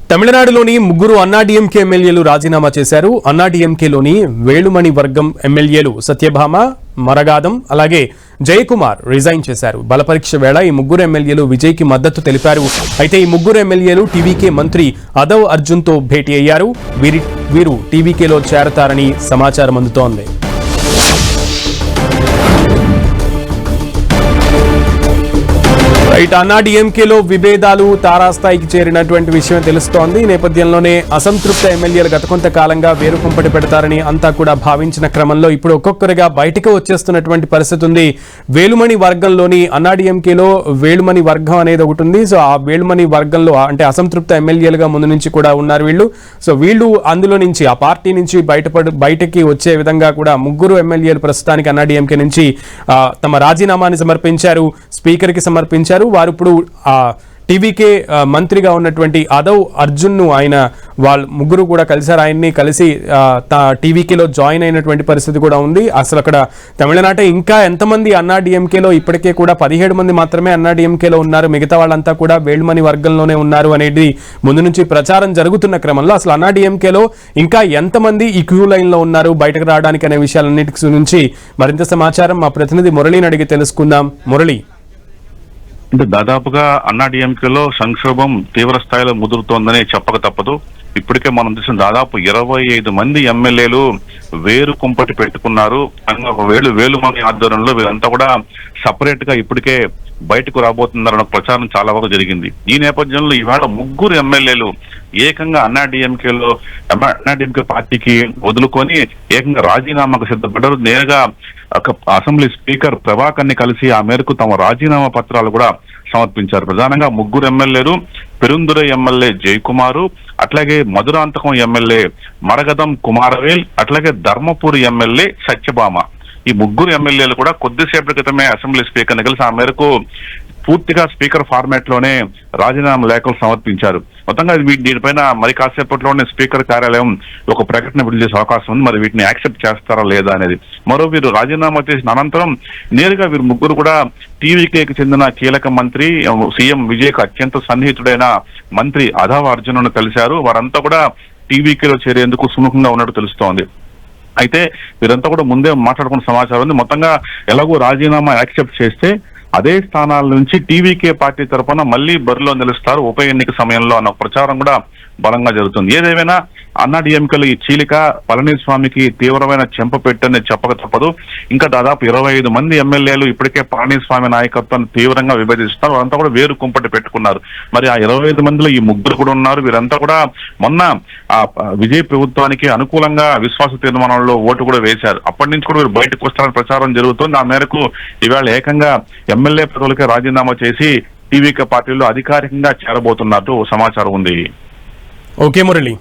తమిళనాడులోని ముగ్గురు అన్నాడీఎంకే ఎమ్మెల్యేలు రాజీనామా చేశారు. అన్నాడీఎంకేలోని వేలుమణి వర్గం ఎమ్మెల్యేలు సత్యభామ, మరగాదం అలాగే జయకుమార్ రిజైన్ చేశారు. బలపరీక్ష వేళ ఈ ముగ్గురు ఎమ్మెల్యేలు విజయ్కి మద్దతు తెలిపారు. అయితే ఈ ముగ్గురు ఎమ్మెల్యేలు టీవీకే మంత్రి అదవ్ అర్జున్తో భేటీ అయ్యారు. వీరు టీవీకేలో చేరతారని సమాచారం అందుతోంది. అన్నాడీఎంకేలో విభేదాలు తారాస్థాయికి చేరినటువంటి విషయం తెలుస్తోంది. ఈ నేపథ్యంలోనే అసంతృప్త ఎమ్మెల్యేలు గత కొంతకాలంగా వేరు కుంపటి పెడతారని అంతా కూడా భావించిన క్రమంలో ఇప్పుడు ఒక్కొక్కరిగా బయటకు వచ్చేస్తున్నటువంటి పరిస్థితి ఉంది. వేలుమణి వర్గంలోని అన్నాడీఎంకేలో వేలుమణి వర్గం అనేది ఒకటి ఉంది. సో ఆ వేలుమణి వర్గంలో అంటే అసంతృప్త ఎమ్మెల్యేలుగా ముందు నుంచి కూడా ఉన్నారు వీళ్ళు. సో వీళ్ళు అందులో నుంచి ఆ పార్టీ నుంచి బయటకి వచ్చే విధంగా కూడా ముగ్గురు ఎమ్మెల్యేలు ప్రస్తుతానికి అన్నాడీఎంకే నుంచి తమ రాజీనామాని సమర్పించారు, స్పీకర్కి సమర్పించారు. వారు ఇప్పుడు టీవీకే మంత్రిగా ఉన్నటువంటి అదవ్ అర్జున్ను వాళ్ళు ముగ్గురు కూడా కలిసారు. ఆయన్ని కలిసి టీవీకేలో జాయిన్ అయినటువంటి పరిస్థితి కూడా ఉంది. అసలు అక్కడ తమిళనాట ఇంకా ఎంతమంది అన్నాడీఎంకేలో ఇప్పటికే కూడా 17 మంది మాత్రమే అన్నాడీఎంకేలో ఉన్నారు, మిగతా వాళ్ళంతా కూడా వేలుమణి వర్గంలోనే ఉన్నారు అనేది ముందు నుంచి ప్రచారం జరుగుతున్న క్రమంలో అసలు అన్నాడీఎంకేలో ఇంకా ఎంతమంది ఈ క్యూ లైన్లో ఉన్నారు బయటకు రావడానికి అనే విషయాలన్నిటి నుంచి మరింత సమాచారం మా ప్రతినిధి మురళిని అడిగి తెలుసుకుందాం. మురళి, అంటే దాదాపుగా అన్నాడీఎంకేలో సంక్షోభం తీవ్ర స్థాయిలో ముదురుతోందని చెప్పక తప్పదు. ఇప్పటికే మనం చూసిన దాదాపు 25 మంది ఎమ్మెల్యేలు వేరు కుంపటి పెట్టుకున్నారు. వేలుమణి ఆధ్వర్యంలో వీరంతా కూడా సపరేట్ గా ఇప్పటికే బయటకు రాబోతున్నారన్న ప్రచారం చాలా వరకు జరిగింది. ఈ నేపథ్యంలో ఈవేళ ముగ్గురు ఎమ్మెల్యేలు ఏకంగా అన్నాడీఎంకే పార్టీకి వదులుకొని ఏకంగా రాజీనామాకు సిద్ధపడ్డారు. నేరుగా అసెంబ్లీ స్పీకర్ ప్రభాకర్ ని కలిసి ఆ మేరకు తమ రాజీనామా పత్రాలు కూడా సమర్పించారు. ప్రధానంగా ముగ్గురు ఎమ్మెల్యేలు పెరుందురై ఎమ్మెల్యే జయకుమారు, అట్లాగే మధురాంతకం ఎమ్మెల్యే మరగదం కుమారవేల్, అట్లాగే ధర్మపురి ఎమ్మెల్యే సత్యభామ. ఈ ముగ్గురు ఎమ్మెల్యేలు కూడా కొద్దిసేపటి క్రితమే అసెంబ్లీ స్పీకర్ ని కలిసి ఆ మేరకు పూర్తిగా స్పీకర్ ఫార్మాట్ లోనే రాజీనామా లేఖలు సమర్పించారు. మొత్తంగా దీనిపైన మరి కాసేపట్లోనే స్పీకర్ కార్యాలయం ఒక ప్రకటన విడుదల చేసే అవకాశం ఉంది. మరి వీటిని యాక్సెప్ట్ చేస్తారా లేదా అనేది. వీరు రాజీనామా చేసిన అనంతరం నేరుగా వీరు ముగ్గురు కూడా టీవీకేకి చెందిన కీలక మంత్రి సీఎం విజయ్కు అత్యంత సన్నిహితుడైన మంత్రి అదవ్ అర్జున్ను కలిశారు. వారంతా కూడా టీవీకేలో చేరేందుకు సుముఖంగా ఉన్నట్టు తెలుస్తోంది. అయితే వీరంతా కూడా ముందే మాట్లాడుకున్న సమాచారం ఉంది. మొత్తంగా ఎలాగో రాజీనామా యాక్సెప్ట్ చేస్తే అదే స్థానాల నుంచి టీవీకే పార్టీ తరఫున మళ్లీ బరిలో నిలుస్తారు ఉప ఎన్నిక సమయంలో అన్న ప్రచారం కూడా బలంగా జరుగుతుంది. ఏదేమైనా అన్నాడీఎంకేలో ఈ చీలిక పళనిస్వామికి తీవ్రమైన చెంపపెట్టని చెప్పక తప్పదు. ఇంకా దాదాపు 25 మంది ఎమ్మెల్యేలు ఇప్పటికే పళనిస్వామి నాయకత్వాన్ని తీవ్రంగా విభజిస్తున్నారు. వారంతా కూడా వేరు కుంపటి పెట్టుకున్నారు. మరి ఆ 25 మందిలో ఈ ముగ్గురు కూడా ఉన్నారు. వీరంతా కూడా మొన్న ఆ విజయ్ ప్రభుత్వానికి అనుకూలంగా విశ్వాస తీర్మానంలో ఓటు కూడా వేశారు. అప్పటి నుంచి కూడా వీరు బయటకు వస్తారని ప్రచారం జరుగుతుంది. ఆ మేరకు ఇవాళ ఏకంగా ఎమ్మెల్యే పదవులకే రాజీనామా చేసి టీవీకే పార్టీలో అధికారికంగా చేరబోతున్నట్టు సమాచారం ఉంది. ఓకే మురళి.